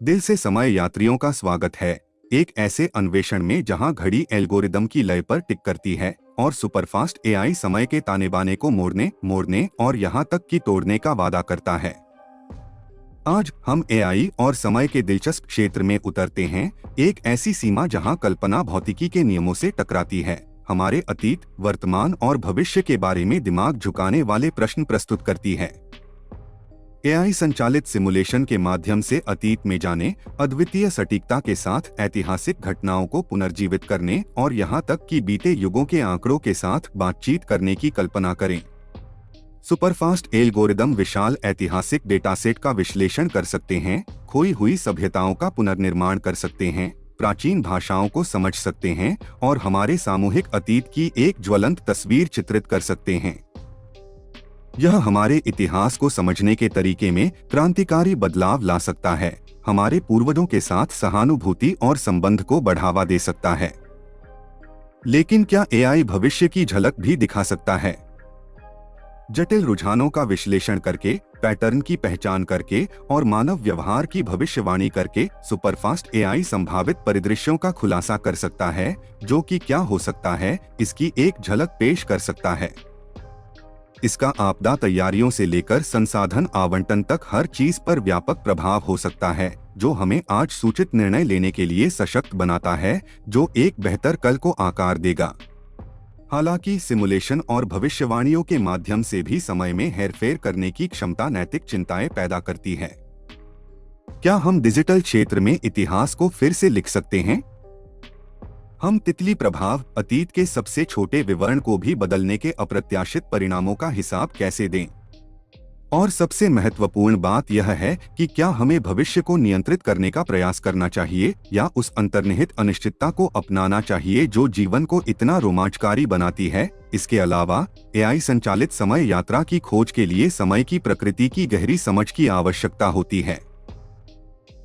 दिल से समय यात्रियों का स्वागत है एक ऐसे अन्वेषण में जहां घड़ी एल्गोरिदम की लय पर टिक करती है और सुपरफास्ट एआई समय के ताने बाने को मोड़ने और यहां तक कि तोड़ने का वादा करता है। आज हम एआई और समय के दिलचस्प क्षेत्र में उतरते हैं, एक ऐसी सीमा जहां कल्पना भौतिकी के नियमों से टकराती है, हमारे अतीत, वर्तमान और भविष्य के बारे में दिमाग झुकाने वाले प्रश्न प्रस्तुत करती है। एआई संचालित सिमुलेशन के माध्यम से अतीत में जाने, अद्वितीय सटीकता के साथ ऐतिहासिक घटनाओं को पुनर्जीवित करने और यहां तक कि बीते युगों के आंकड़ों के साथ बातचीत करने की कल्पना करें। सुपरफास्ट एल्गोरिदम विशाल ऐतिहासिक डेटासेट का विश्लेषण कर सकते हैं, खोई हुई सभ्यताओं का पुनर्निर्माण कर सकते हैं, प्राचीन भाषाओं को समझ सकते हैं और हमारे सामूहिक अतीत की एक ज्वलंत तस्वीर चित्रित कर सकते हैं। यह हमारे इतिहास को समझने के तरीके में क्रांतिकारी बदलाव ला सकता है, हमारे पूर्वजों के साथ सहानुभूति और संबंध को बढ़ावा दे सकता है। लेकिन क्या एआई भविष्य की झलक भी दिखा सकता है? जटिल रुझानों का विश्लेषण करके, पैटर्न की पहचान करके और मानव व्यवहार की भविष्यवाणी करके सुपरफास्ट एआई संभावित परिदृश्यों का खुलासा कर सकता है, जो कि क्या हो सकता है, इसकी एक झलक पेश कर सकता है। इसका आपदा तैयारियों से लेकर संसाधन आवंटन तक हर चीज पर व्यापक प्रभाव हो सकता है, जो हमें आज सूचित निर्णय लेने के लिए सशक्त बनाता है, जो एक बेहतर कल को आकार देगा। हालांकि सिमुलेशन और भविष्यवाणियों के माध्यम से भी समय में हेरफेर करने की क्षमता नैतिक चिंताएं पैदा करती है। क्या हम डिजिटल क्षेत्र में इतिहास को फिर से लिख सकते हैं? हम तितली प्रभाव, अतीत के सबसे छोटे विवरण को भी बदलने के अप्रत्याशित परिणामों का हिसाब कैसे दें? और सबसे महत्वपूर्ण बात यह है कि क्या हमें भविष्य को नियंत्रित करने का प्रयास करना चाहिए या उस अंतर्निहित अनिश्चितता को अपनाना चाहिए जो जीवन को इतना रोमांचकारी बनाती है। इसके अलावा एआई संचालित समय यात्रा की खोज के लिए समय की प्रकृति की गहरी समझ की आवश्यकता होती है।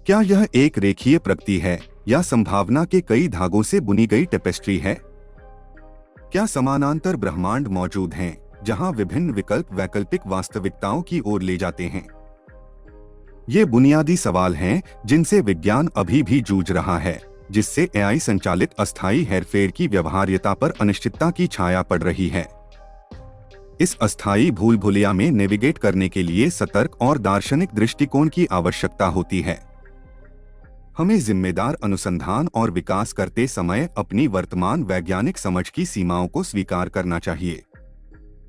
क्या यह एक रेखीय प्रगति है या संभावना के कई धागों से बुनी गई टेपेस्ट्री है? क्या समानांतर ब्रह्मांड मौजूद हैं, जहां विभिन्न विकल्प वैकल्पिक वास्तविकताओं की ओर ले जाते हैं? ये बुनियादी सवाल हैं जिनसे विज्ञान अभी भी जूझ रहा है, जिससे एआई संचालित अस्थायी हेरफेर की व्यवहार्यता पर अनिश्चितता की छाया पड़ रही है। इस अस्थायी भूल भुलैया में नेविगेट करने के लिए सतर्क और दार्शनिक दृष्टिकोण की आवश्यकता होती है। हमें जिम्मेदार अनुसंधान और विकास करते समय अपनी वर्तमान वैज्ञानिक समझ की सीमाओं को स्वीकार करना चाहिए।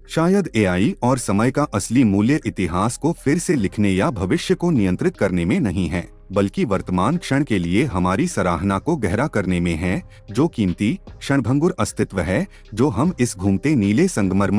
शायद एआई और समय का असली मूल्य इतिहास को फिर से लिखने या भविष्य को नियंत्रित करने में नहीं है, बल्कि वर्तमान क्षण के लिए हमारी सराहना को गहरा करने में है, जो कीमती, क्षणभंगुर अस्तित्व है जो हम इस घूमते नीले संगमरमर